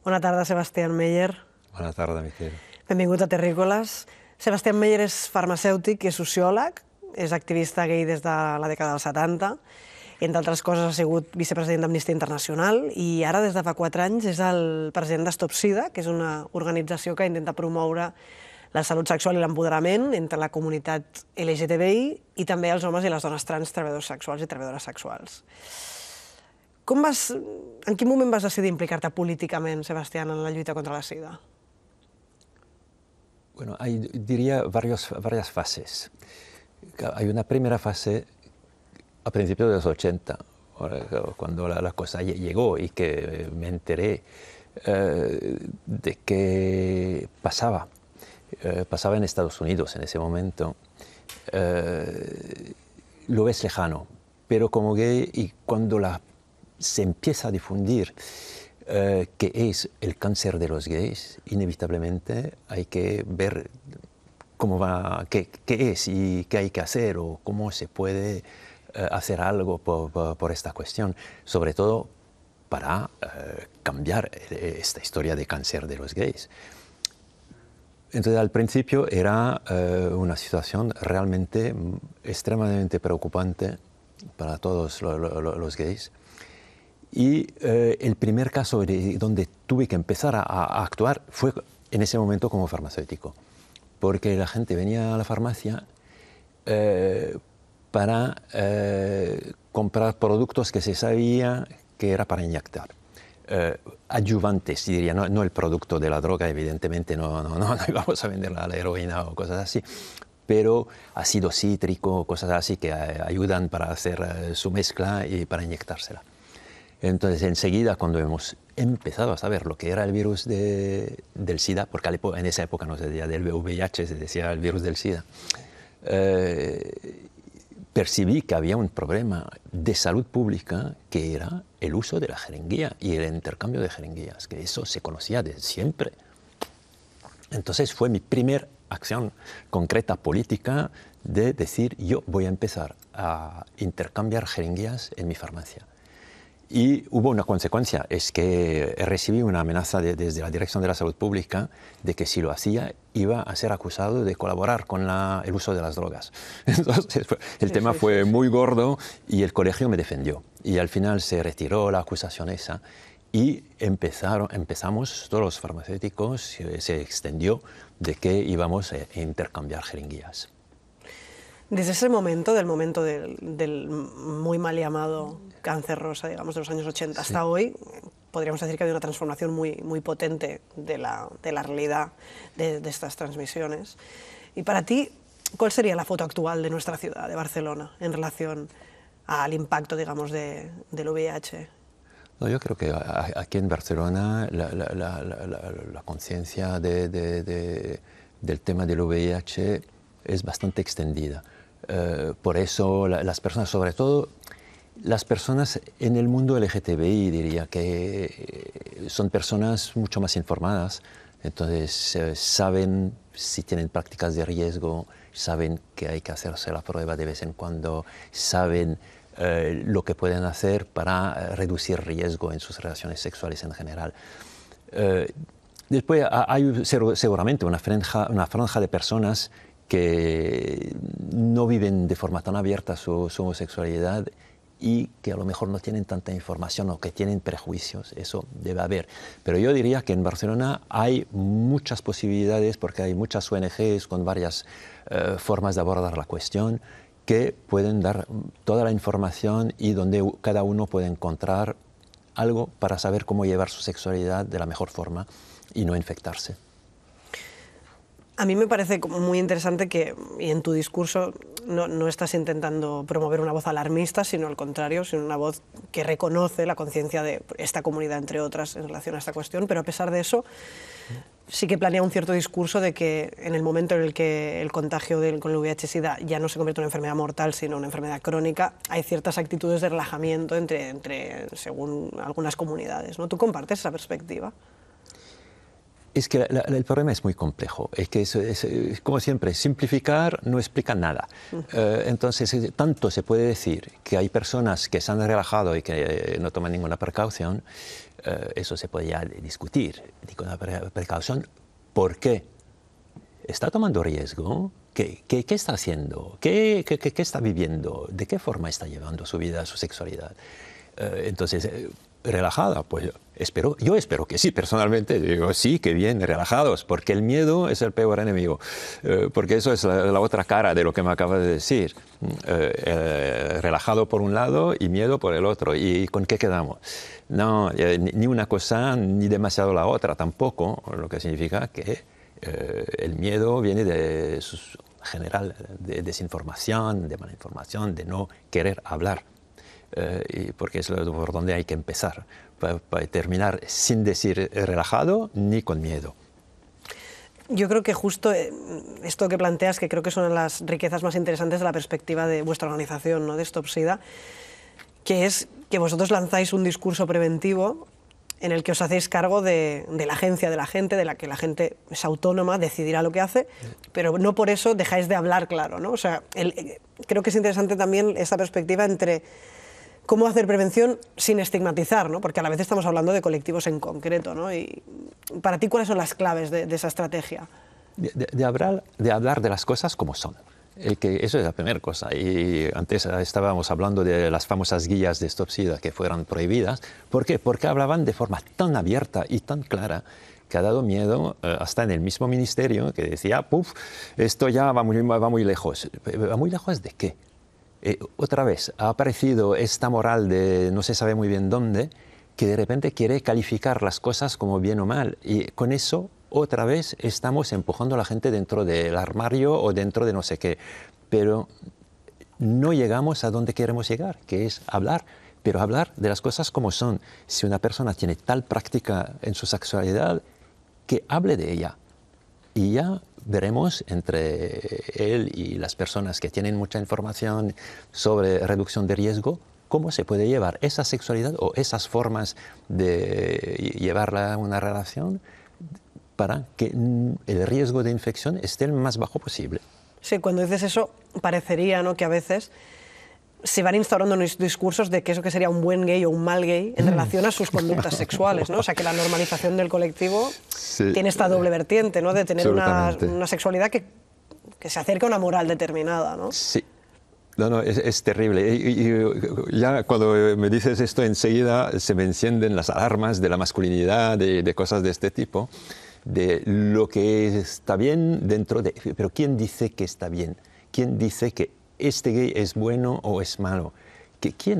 Bona tarda, Sebastián Meyer. Bona tarda, Miquel. Benvingut a Terrícoles. Sebastián Meyer és farmacèutic i és sociòleg, és activista gai des de la dècada dels 70, entre altres coses ha sigut vicepresident d'Amnistia Internacional i ara, des de fa 4 anys, és el president d'Stop Sida, que és una organització que intenta promoure la salut sexual i l'empoderament entre la comunitat LGTBI i també els homes i les dones trans, treballadors sexuals i treballadores sexuals. En quin moment vas decidir implicar-te políticament, Sebastián, en la lluita contra la sida? Bueno, hay, diría, varias fases. Hay una primera fase a principios de los 80, cuando la cosa llegó y que me enteré de que pasaba en Estados Unidos en ese momento. Lo ves lejano, pero como gay, y cuando se empieza a difundir qué es el cáncer de los gays, inevitablemente hay que ver cómo va, qué es y qué hay que hacer o cómo se puede hacer algo por esta cuestión, sobre todo para cambiar esta historia de cáncer de los gays. Entonces, al principio era una situación realmente extremadamente preocupante para todos los gays. Y el primer caso donde tuve que empezar a actuar fue en ese momento como farmacéutico, porque la gente venía a la farmacia para comprar productos que se sabía que era para inyectar. Adyuvantes, diría, no el producto de la droga, evidentemente no íbamos a vender la heroína o cosas así, pero ácido cítrico, cosas así que ayudan para hacer su mezcla y para inyectársela. Entonces, enseguida, cuando hemos empezado a saber lo que era el virus del SIDA, porque en esa época no se decía del VIH, se decía el virus del SIDA, percibí que había un problema de salud pública que era el uso de la jeringuilla y el intercambio de jeringuillas, que eso se conocía desde siempre. Entonces fue mi primera acción concreta política de decir, yo voy a empezar a intercambiar jeringuillas en mi farmacia. Y hubo una consecuencia, es que recibí una amenaza desde la Dirección de la Salud Pública de que si lo hacía iba a ser acusado de colaborar con el uso de las drogas. Entonces el tema fue muy gordo y el colegio me defendió. Y al final se retiró la acusación esa y empezamos todos los farmacéuticos, se extendió de que íbamos a intercambiar jeringuillas. Desde ese momento, del muy mal llamado cáncer rosa, digamos, de los años 80 hasta hoy, podríamos decir que ha habido una transformación muy potente de la realidad de estas transmisiones. Y para ti, ¿cuál sería la foto actual de nuestra ciudad, de Barcelona, en relación al impacto, digamos, del VIH? No, yo creo que aquí en Barcelona la conciencia del tema del VIH es bastante extendida. Por eso las personas, sobre todo las personas en el mundo LGTBI, diría que son personas mucho más informadas, entonces saben si tienen prácticas de riesgo, saben que hay que hacerse la prueba de vez en cuando, saben lo que pueden hacer para reducir riesgo en sus relaciones sexuales en general. Después hay seguramente una franja de personas que no viven de forma tan abierta su homosexualidad y que a lo mejor no tienen tanta información o que tienen prejuicios, eso debe haber. Pero yo diría que en Barcelona hay muchas posibilidades porque hay muchas ONGs con varias formas de abordar la cuestión que pueden dar toda la información y donde cada uno puede encontrar algo para saber cómo llevar su sexualidad de la mejor forma y no infectarse. A mí me parece muy interesante que, y en tu discurso, no estás intentando promover una voz alarmista, sino al contrario, sino una voz que reconoce la conciencia de esta comunidad, entre otras, en relación a esta cuestión, pero a pesar de eso, sí que planea un cierto discurso de que en el momento en el que el contagio con el VIH-Sida ya no se convierte en una enfermedad mortal, sino una enfermedad crónica, hay ciertas actitudes de relajamiento según algunas comunidades, ¿no? ¿Tú compartes esa perspectiva? Es que el problema es muy complejo. Es que como siempre, simplificar no explica nada. Entonces, tanto se puede decir que hay personas que se han relajado y que no toman ninguna precaución, eso se puede ya discutir. Digo, una precaución, ¿por qué? ¿Está tomando riesgo? ¿Qué está haciendo? ¿Qué está viviendo? ¿De qué forma está llevando su vida, su sexualidad? Entonces, relajada, pues yo espero que sí, personalmente digo sí, que bien, relajados, porque el miedo es el peor enemigo, porque eso es la otra cara de lo que me acabas de decir, relajado por un lado y miedo por el otro, ¿y con qué quedamos? No, ni una cosa ni demasiado la otra tampoco, lo que significa que el miedo viene de general de desinformación, de mala información, de no querer hablar. Porque es por donde hay que empezar, para terminar sin decir relajado ni con miedo. Yo creo que justo esto que planteas, que creo que son las riquezas más interesantes de la perspectiva de vuestra organización, ¿no?, de Stop SIDA, que es que vosotros lanzáis un discurso preventivo en el que os hacéis cargo de la agencia de la gente, de la que la gente es autónoma, decidirá lo que hace, pero no por eso dejáis de hablar claro, ¿no? O sea, creo que es interesante también esa perspectiva entre cómo hacer prevención sin estigmatizar, ¿no? Porque a la vez estamos hablando de colectivos en concreto, ¿no? Y para ti, ¿cuáles son las claves de esa estrategia? De hablar de las cosas como son. Eso es la primera cosa. Y antes estábamos hablando de las famosas guías de Stop SIDA que fueran prohibidas. ¿Por qué? Porque hablaban de forma tan abierta y tan clara que ha dado miedo hasta en el mismo ministerio, que decía, puf, esto ya va muy lejos. ¿Va muy lejos de qué? Otra vez, ha aparecido esta moral de no se sabe muy bien dónde, que de repente quiere calificar las cosas como bien o mal. Y con eso, otra vez, estamos empujando a la gente dentro del armario o dentro de no sé qué. Pero no llegamos a donde queremos llegar, que es hablar. Pero hablar de las cosas como son. Si una persona tiene tal práctica en su sexualidad, que hable de ella. Y ya veremos entre él y las personas que tienen mucha información sobre reducción de riesgo, cómo se puede llevar esa sexualidad o esas formas de llevarla a una relación para que el riesgo de infección esté el más bajo posible. Sí, cuando dices eso, parecería, ¿no?, que a veces se van instaurando unos discursos de que eso que sería un buen gay o un mal gay en relación a sus conductas sexuales, ¿no? O sea, que la normalización del colectivo tiene esta doble vertiente, ¿no?, de tener una sexualidad que se acerca a una moral determinada, ¿no? Sí. No, es terrible. Y ya cuando me dices esto, enseguida se me encienden las alarmas de la masculinidad, de cosas de este tipo, de lo que está bien dentro de... Pero ¿quién dice que está bien? ¿Quién dice que este gay es bueno o es malo? ¿Quién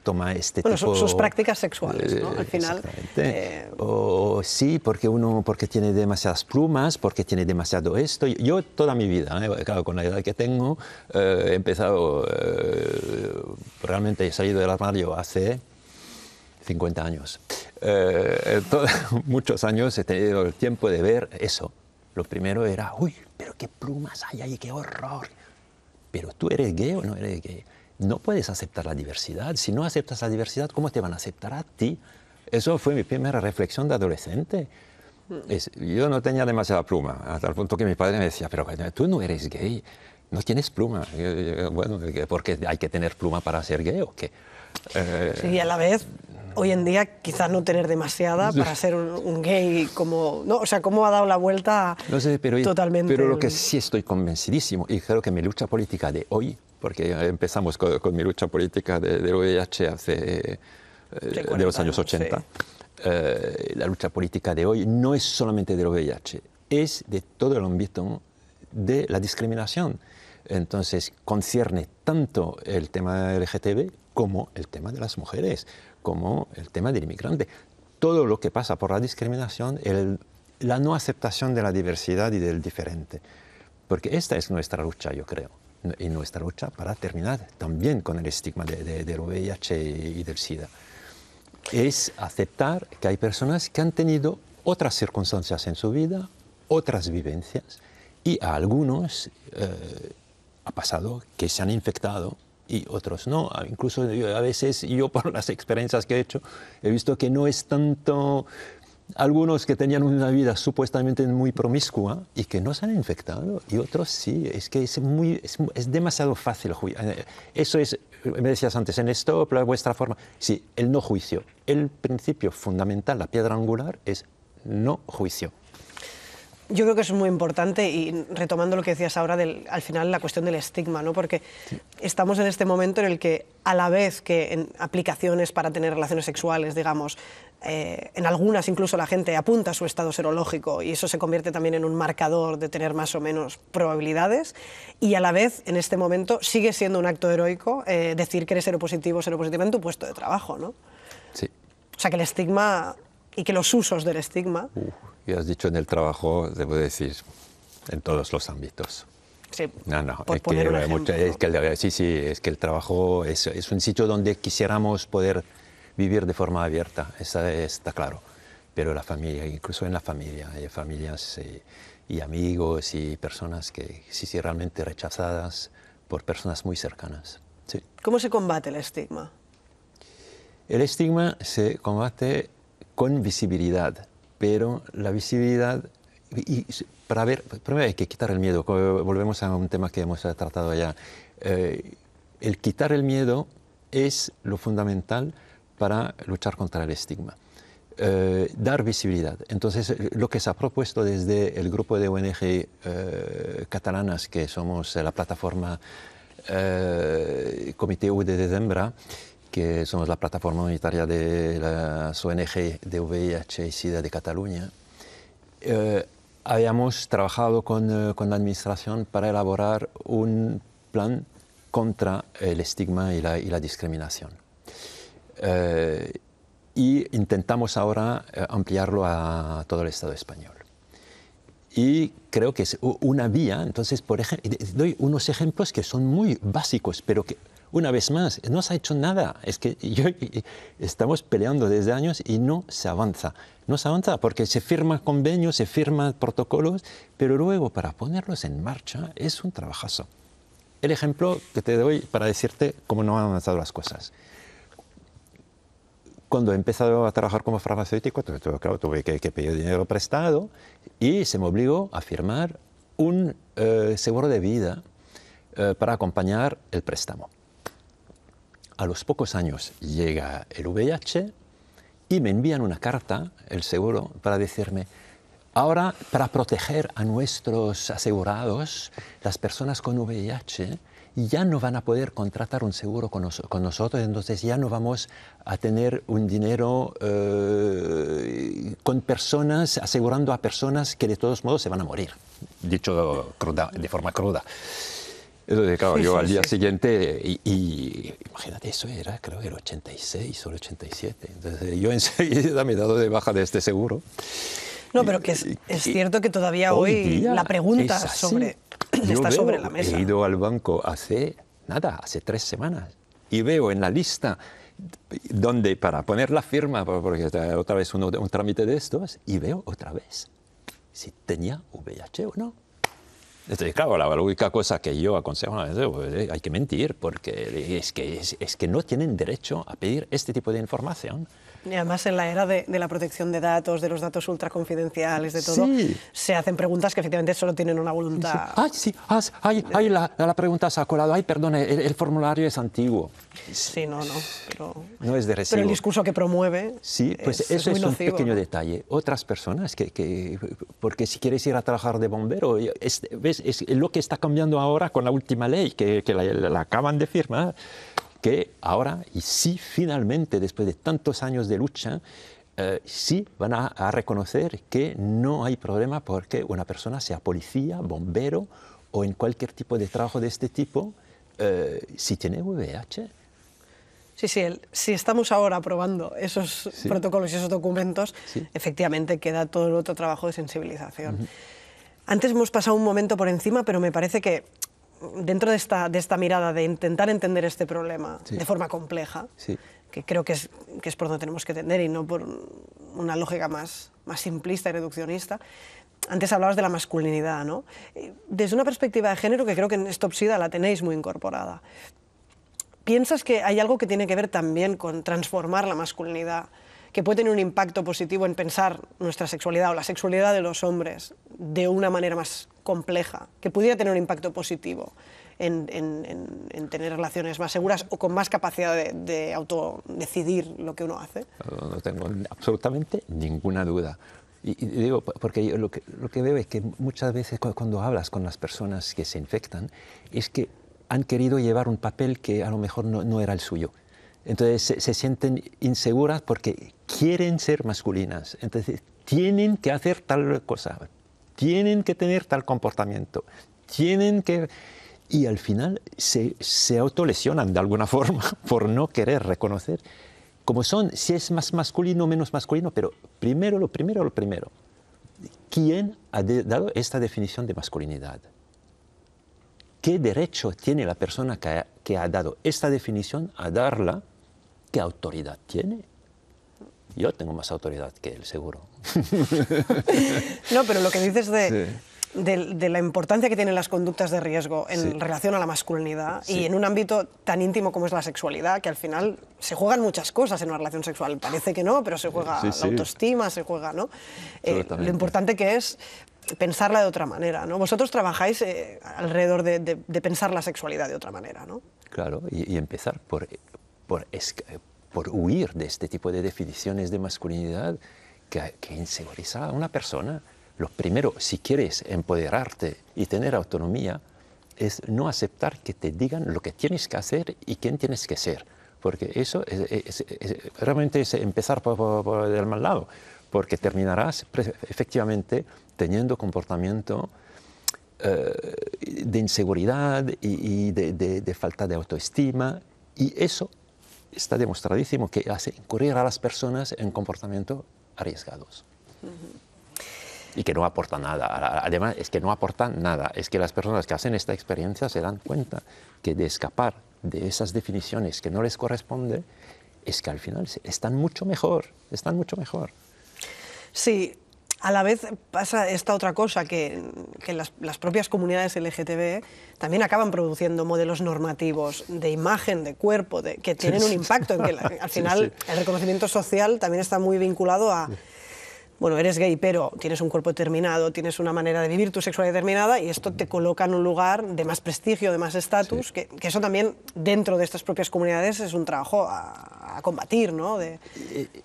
toma este tipo? Sus prácticas sexuales, ¿no? Al final. Exactamente. O sí, porque tiene demasiadas plumas, porque tiene demasiado esto. Yo toda mi vida, claro, con la edad que tengo, he empezado, realmente he salido del armario hace 50 años. Muchos años he tenido el tiempo de ver eso. Lo primero era, uy, pero qué plumas hay ahí, qué horror. Pero tú eres gay o no eres gay. No puedes aceptar la diversidad. Si no aceptas la diversidad, ¿cómo te van a aceptar a ti? Eso fue mi primera reflexión de adolescente. Yo no tenía demasiada pluma, hasta el punto que mi padre me decía, pero tú no eres gay, no tienes pluma. Bueno, ¿por qué hay que tener pluma para ser gay o qué? Sí, y a la vez, hoy en día, quizás no tener demasiada para ser un gay como... ¿no? O sea, cómo ha dado la vuelta no sé, totalmente... Pero lo que sí estoy convencidísimo, y creo que mi lucha política de hoy, porque empezamos con mi lucha política del VIH de los años 80, sí. La lucha política de hoy no es solamente del VIH, es de todo el ámbito de la discriminación. Entonces, concierne tanto el tema LGTB como el tema de las mujeres, como el tema del inmigrante. Todo lo que pasa por la discriminación, la no aceptación de la diversidad y del diferente. Porque esta es nuestra lucha, yo creo. Y nuestra lucha para terminar también con el estigma del VIH y del SIDA. Es aceptar que hay personas que han tenido otras circunstancias en su vida, otras vivencias, y a algunos ha pasado que se han infectado y otros no. Incluso a veces yo por las experiencias que he hecho he visto que no es tanto algunos que tenían una vida supuestamente muy promiscua y que no se han infectado, y otros sí. Es que es demasiado fácil. Eso es, me decías antes, en esto, vuestra forma. Sí, el no juicio. El principio fundamental, la piedra angular, es no juicio. Yo creo que eso es muy importante, y retomando lo que decías ahora, al final la cuestión del estigma, ¿no? Porque estamos en este momento en el que, a la vez que en aplicaciones para tener relaciones sexuales, digamos, en algunas incluso la gente apunta a su estado serológico y eso se convierte también en un marcador de tener más o menos probabilidades, y a la vez en este momento sigue siendo un acto heroico decir que eres seropositivo o seropositiva en tu puesto de trabajo, ¿no? Sí. O sea, que el estigma y que los usos del estigma... Ya has dicho en el trabajo, debo decir, en todos los ámbitos. Sí, No, por poner un ejemplo, ¿no? Sí, es que el trabajo es un sitio donde quisiéramos poder vivir de forma abierta, está claro. Pero la familia, incluso en la familia, hay familias y amigos y personas que sí realmente rechazadas por personas muy cercanas. Sí. ¿Cómo se combate el estigma? El estigma se combate con visibilidad, pero la visibilidad, para ver, primero hay que quitar el miedo. Volvemos a un tema que hemos tratado ya. El quitar el miedo es lo fundamental para luchar contra el estigma. Dar visibilidad. Entonces, lo que se ha propuesto desde el grupo de ONG catalanas, que somos la plataforma Comité U de Dezembra, que somos la plataforma unitaria de las ONG de VIH y SIDA de Cataluña, habíamos trabajado con la administración para elaborar un plan contra el estigma y la discriminación. Y intentamos ahora ampliarlo a todo el Estado español. Y creo que es una vía. Entonces, por ejemplo, doy unos ejemplos que son muy básicos, pero que, una vez más, no se ha hecho nada. Es que estamos peleando desde años y no se avanza. No se avanza porque se firman convenios, se firman protocolos, pero luego para ponerlos en marcha es un trabajazo. El ejemplo que te doy para decirte cómo no han avanzado las cosas. Cuando he empezado a trabajar como farmacéutico, claro, tuve que pedir dinero prestado y se me obligó a firmar un seguro de vida para acompañar el préstamo. A los pocos años llega el VIH y me envían una carta, el seguro, para decirme: ahora, para proteger a nuestros asegurados, las personas con VIH ya no van a poder contratar un seguro con nosotros, entonces ya no vamos a tener un dinero con personas, asegurando a personas que de todos modos se van a morir, dicho de forma cruda. Entonces, claro, yo al día siguiente, y imagínate, eso era, creo, el 86 o el 87. Entonces, yo enseguida me he dado de baja de este seguro. No, pero que es cierto que todavía hoy la pregunta está sobre la mesa. He ido al banco hace 3 semanas, y veo en la lista donde para poner la firma, porque otra vez un trámite de estos, y veo otra vez si tenía VIH o no. Entonces, claro, la única cosa que yo aconsejo es hay que mentir, porque es que no tienen derecho a pedir este tipo de información. Y además en la era de la protección de datos, de los datos ultraconfidenciales, de todo, se hacen preguntas que efectivamente solo tienen una voluntad... La pregunta se ha colado. Ay, perdón, el formulario es antiguo. Sí, pero... No es de recibo. Pero el discurso que promueve pues eso es un pequeño detalle. Otras personas porque si quieres ir a trabajar de bombero, ¿ves? Es lo que está cambiando ahora con la última ley que la acaban de firmar, que ahora, y sí, finalmente, después de tantos años de lucha, sí van a reconocer que no hay problema porque una persona sea policía, bombero o en cualquier tipo de trabajo de este tipo, si tiene VIH. Si estamos ahora aprobando esos protocolos y esos documentos, efectivamente queda todo el otro trabajo de sensibilización. Antes hemos pasado un momento por encima, pero me parece que dentro de esta mirada de intentar entender este problema de forma compleja, que creo que es por donde tenemos que tender y no por una lógica más simplista y reduccionista, antes hablabas de la masculinidad, ¿no? Desde una perspectiva de género que creo que en Stop SIDA la tenéis muy incorporada. ¿Piensas que hay algo que tiene que ver también con transformar la masculinidad, que puede tener un impacto positivo en pensar nuestra sexualidad o la sexualidad de los hombres de una manera más compleja, que pudiera tener un impacto positivo en tener relaciones más seguras o con más capacidad de autodecidir lo que uno hace? No tengo absolutamente ninguna duda. Y digo, porque yo lo que veo es que muchas veces cuando hablas con las personas que se infectan, es que han querido llevar un papel que a lo mejor no era el suyo. Entonces se sienten inseguras porque quieren ser masculinas. Entonces tienen que hacer tal cosa, tienen que tener tal comportamiento, tienen que... Y al final se autolesionan de alguna forma por no querer reconocer cómo son, si es más masculino o menos masculino, pero lo primero. ¿Quién ha dado esta definición de masculinidad? ¿Qué derecho tiene la persona que ha dado esta definición a darla? ¿Qué autoridad tiene? Yo tengo más autoridad que él, seguro. No, pero lo que dices de la importancia que tienen las conductas de riesgo en relación a la masculinidad y en un ámbito tan íntimo como es la sexualidad, que al final se juegan muchas cosas en una relación sexual. Parece que no, pero se juega la autoestima, se juega, ¿no? Lo importante que es pensarla de otra manera, ¿no? Vosotros trabajáis alrededor de pensar la sexualidad de otra manera, ¿no? Claro, y empezar por huir de este tipo de definiciones de masculinidad que inseguriza a una persona. Lo primero, si quieres empoderarte y tener autonomía, es no aceptar que te digan lo que tienes que hacer y quién tienes que ser. Porque eso realmente es empezar por el mal lado, porque terminarás efectivamente teniendo comportamiento de inseguridad y de falta de autoestima, y eso está demostradísimo que hace incurrir a las personas en comportamientos arriesgados. Y que no aporta nada. Además, es que no aportan nada. Es que las personas que hacen esta experiencia se dan cuenta que de escapar de esas definiciones que no les corresponde, es que al final están mucho mejor. Sí, a la vez pasa esta otra cosa, que las propias comunidades LGTB también acaban produciendo modelos normativos de imagen, de cuerpo, que tienen un impacto en que al final el reconocimiento social también está muy vinculado a... Bueno, eres gay, pero tienes un cuerpo determinado, tienes una manera de vivir tu sexualidad determinada y esto te coloca en un lugar de más prestigio, de más estatus, que eso también dentro de estas propias comunidades es un trabajo a combatir, ¿no?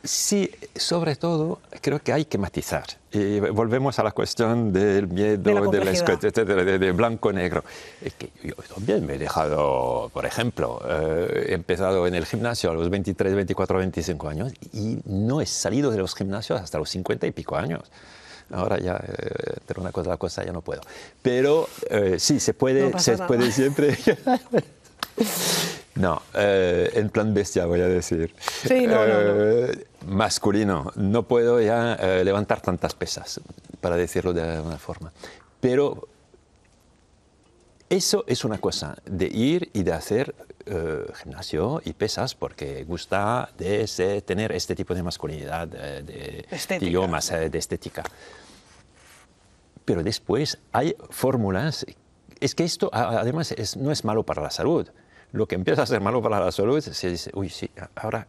Sí, sobre todo creo que hay que matizar. Y volvemos a la cuestión del miedo, de blanco-negro. Es que yo también me he dejado, por ejemplo, he empezado en el gimnasio a los 23, 24, 25 años y no he salido de los gimnasios hasta los 50 y pico años. Ahora ya, pero una cosa, la cosa ya no puedo. Pero sí, se puede siempre... No, en plan bestia voy a decir. Sí, no. Masculino, no puedo ya levantar tantas pesas, para decirlo de alguna forma. Pero eso es una cosa, de ir y de hacer gimnasio y pesas porque gusta de tener este tipo de masculinidad, de estética. Pero después hay fórmulas. Es que esto además no es malo para la salud. Lo que empieza a ser malo para la salud se dice, uy, sí, ahora,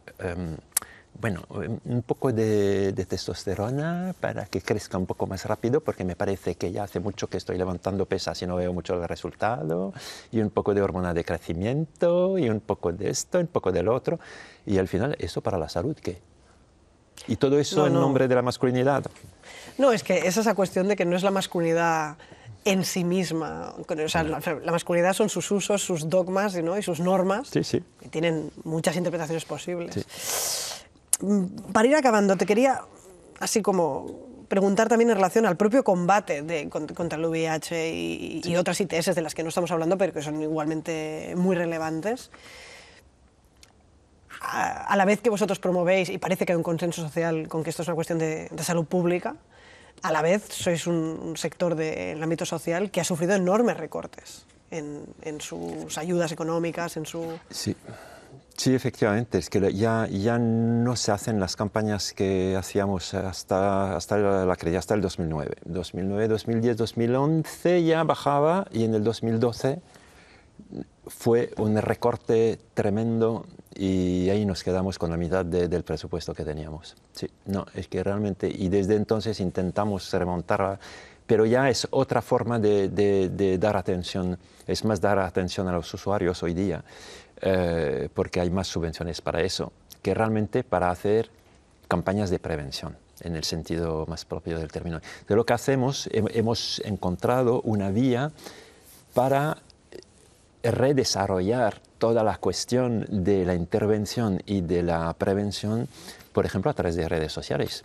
bueno, un poco de testosterona para que crezca un poco más rápido, porque me parece que ya hace mucho que estoy levantando pesas y no veo mucho el resultado, y un poco de hormona de crecimiento, y un poco de esto, un poco del otro, y al final, ¿eso para la salud qué? Y todo eso en nombre de la masculinidad. No, es que es esa cuestión de que no es la masculinidad en sí misma. O sea, la masculinidad son sus usos, sus dogmas, ¿no? Y sus normas, que tienen muchas interpretaciones posibles. Sí. Para ir acabando, te quería así como preguntar también en relación al propio combate contra el VIH y otras ITS de las que no estamos hablando, pero que son igualmente muy relevantes. A la vez que vosotros promovéis, y parece que hay un consenso social con que esto es una cuestión de salud pública, a la vez sois un sector del ámbito social que ha sufrido enormes recortes en sus ayudas económicas, en su... Sí, efectivamente, es que ya no se hacen las campañas que hacíamos hasta el 2009. 2009, 2010, 2011 ya bajaba y en el 2012 fue un recorte tremendo y ahí nos quedamos con la mitad del presupuesto que teníamos. Sí, no, es que realmente, y desde entonces intentamos remontar, pero ya es otra forma de dar atención, es más dar atención a los usuarios hoy día, porque hay más subvenciones para eso, que realmente para hacer campañas de prevención, en el sentido más propio del término. De lo que hacemos, hemos encontrado una vía para redesarrollar toda la cuestión de la intervención y de la prevención, por ejemplo, a través de redes sociales.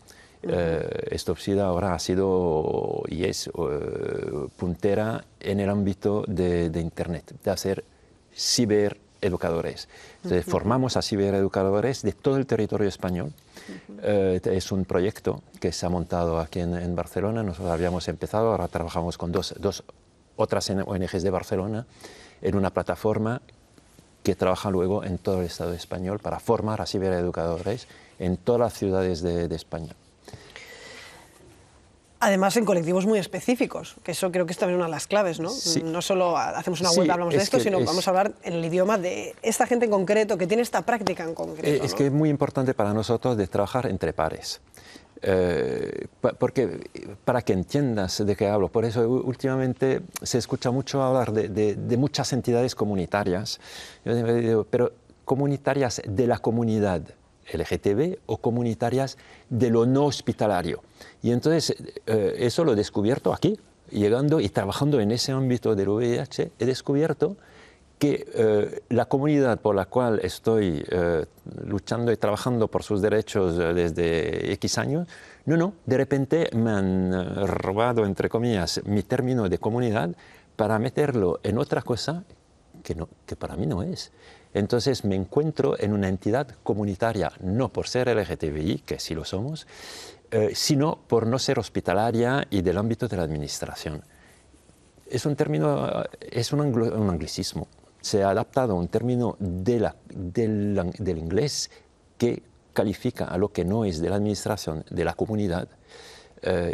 Stopsida ahora ha sido y es puntera en el ámbito de Internet, de hacer cibereducadores. Entonces, formamos a cibereducadores de todo el territorio español. Es un proyecto que se ha montado aquí en Barcelona. Nosotros habíamos empezado, ahora trabajamos con dos otras ONGs de Barcelona en una plataforma que trabaja luego en todo el Estado español para formar a cibereducadores en todas las ciudades de España. Además, en colectivos muy específicos, que eso creo que es también una de las claves, ¿no? Sí. No solo hacemos una web y hablamos de esto, sino vamos a hablar en el idioma de esta gente en concreto, que tiene esta práctica en concreto. Es que es muy importante para nosotros de trabajar entre pares. Porque para que entiendas de qué hablo, por eso últimamente se escucha mucho hablar de muchas entidades comunitarias, pero comunitarias de la comunidad LGTB o comunitarias de lo no hospitalario. Y entonces eso lo he descubierto aquí, llegando y trabajando en ese ámbito del VIH, he descubierto que la comunidad por la cual estoy luchando y trabajando por sus derechos desde X años, de repente me han robado, entre comillas, mi término de comunidad para meterlo en otra cosa que para mí no es. Entonces me encuentro en una entidad comunitaria, no por ser LGTBI, que sí lo somos, sino por no ser hospitalaria y del ámbito de la administración. Es un término, es un anglicismo. Se ha adaptado a un término del inglés que califica a lo que no es de la administración, de la comunidad,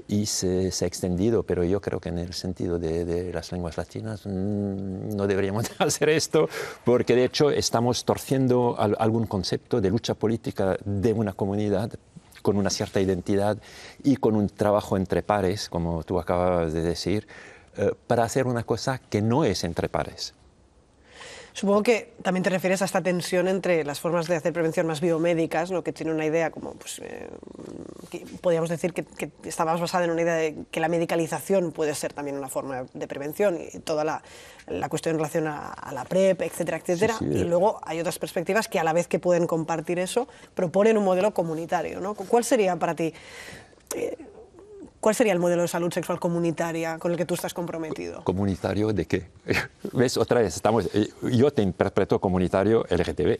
y se ha extendido, pero yo creo que en el sentido de las lenguas latinas no deberíamos hacer esto, porque de hecho estamos torciendo algún concepto de lucha política de una comunidad con una cierta identidad y con un trabajo entre pares, como tú acabas de decir, para hacer una cosa que no es entre pares. Supongo que también te refieres a esta tensión entre las formas de hacer prevención más biomédicas, ¿no? Que tiene una idea como, pues, que podríamos decir que está más basada en una idea de que la medicalización puede ser también una forma de prevención y toda la cuestión en relación a la PrEP, etcétera, etcétera. Sí, sí. Y luego hay otras perspectivas que a la vez que pueden compartir eso, proponen un modelo comunitario, ¿no? ¿Cuál sería para ti? ¿Cuál sería el modelo de salud sexual comunitaria con el que tú estás comprometido? ¿Comunitario de qué? ¿Ves? Otra vez, yo te interpreto comunitario LGTB.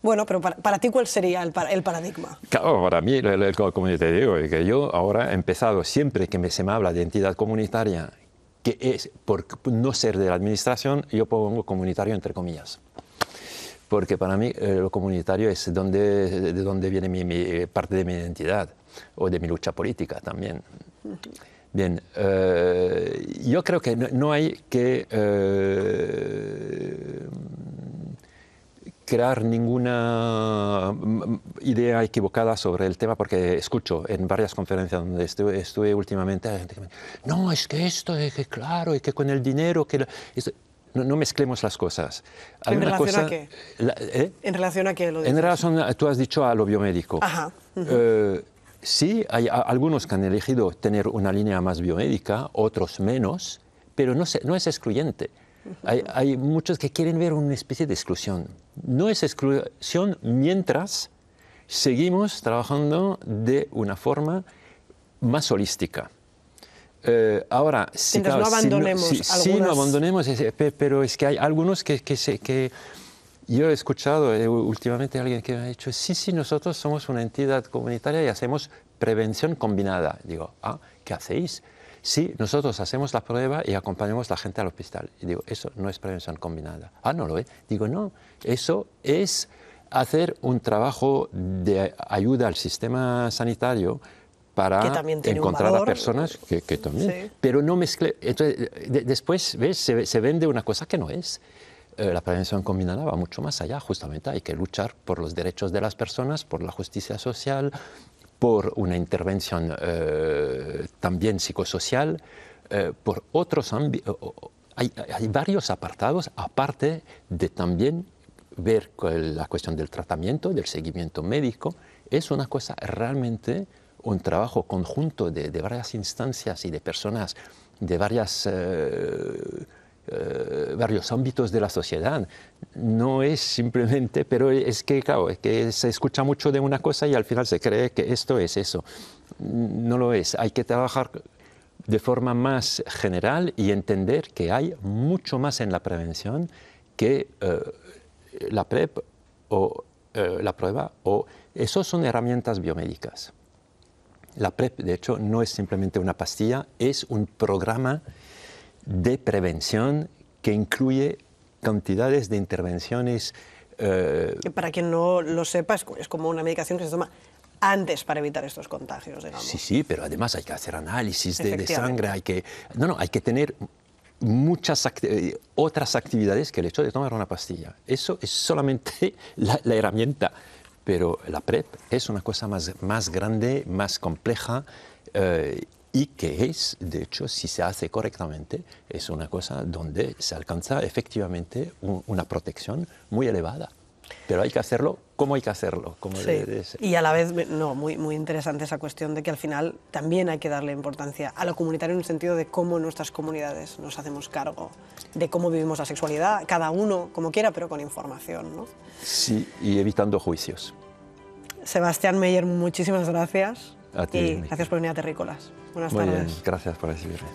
Bueno, pero para ti, ¿cuál sería el paradigma? Claro, para mí, el comunitario, es que yo ahora he empezado, siempre que se me habla de entidad comunitaria, que es por no ser de la administración, yo pongo comunitario entre comillas. Porque para mí lo comunitario es de donde viene parte de mi identidad o de mi lucha política también. Bien, yo creo que no hay que crear ninguna idea equivocada sobre el tema, porque escucho en varias conferencias donde estuve últimamente, hay gente que me dice, no, es que esto, es que claro, es que con el dinero, no mezclemos las cosas. ¿En relación a qué? ¿En relación a qué lo dices? En relación a, tú has dicho a lo biomédico. Ajá. Sí, hay algunos que han elegido tener una línea más biomédica, otros menos, pero no es excluyente. Hay muchos que quieren ver una especie de exclusión. No es exclusión mientras seguimos trabajando de una forma más holística. Ahora, si no abandonemos no abandonemos, pero es que hay algunos que yo he escuchado últimamente a alguien que me ha dicho, sí, nosotros somos una entidad comunitaria y hacemos prevención combinada. Digo, ¿qué hacéis? Sí, nosotros hacemos la prueba y acompañamos a la gente al hospital. Y digo, eso no es prevención combinada. ¿No lo es? Digo, no, eso es hacer un trabajo de ayuda al sistema sanitario para encontrar a personas que también, sí. Pero no mezcle. Entonces, después, ¿ves? Se vende una cosa que no es. la prevención combinada va mucho más allá, justamente hay que luchar por los derechos de las personas, por la justicia social, por una intervención también psicosocial, por otros ámbitos. Hay varios apartados, aparte de también ver la cuestión del tratamiento, del seguimiento médico. Es una cosa realmente, un trabajo conjunto de varias instancias y de personas de varios ámbitos de la sociedad. No es simplemente, pero es que, claro, es que se escucha mucho de una cosa y al final se cree que esto es eso. No lo es. Hay que trabajar de forma más general y entender que hay mucho más en la prevención que la PrEP o la prueba, o esos son herramientas biomédicas. La PrEP, de hecho, no es simplemente una pastilla, es un programa de prevención que incluye cantidades de intervenciones. Que para quien no lo sepa, es como una medicación que se toma antes para evitar estos contagios, digamos. Sí, sí, pero además hay que hacer análisis de sangre, hay que tener muchas otras actividades que el hecho de tomar una pastilla. Eso es solamente la herramienta, pero la PrEP es una cosa más grande, más compleja, y que es, de hecho, si se hace correctamente, es una cosa donde se alcanza efectivamente una protección muy elevada. Pero hay que hacerlo como hay que hacerlo. Como sí. debe ser. Y a la vez, muy interesante esa cuestión de que al final también hay que darle importancia a lo comunitario en el sentido de cómo nuestras comunidades nos hacemos cargo de cómo vivimos la sexualidad, cada uno como quiera, pero con información, ¿no? Sí, y evitando juicios. Sebastián Meyer, muchísimas gracias. A ti, y gracias por venir a Terrícolas. Buenas tardes. Muy bien, gracias por recibirme.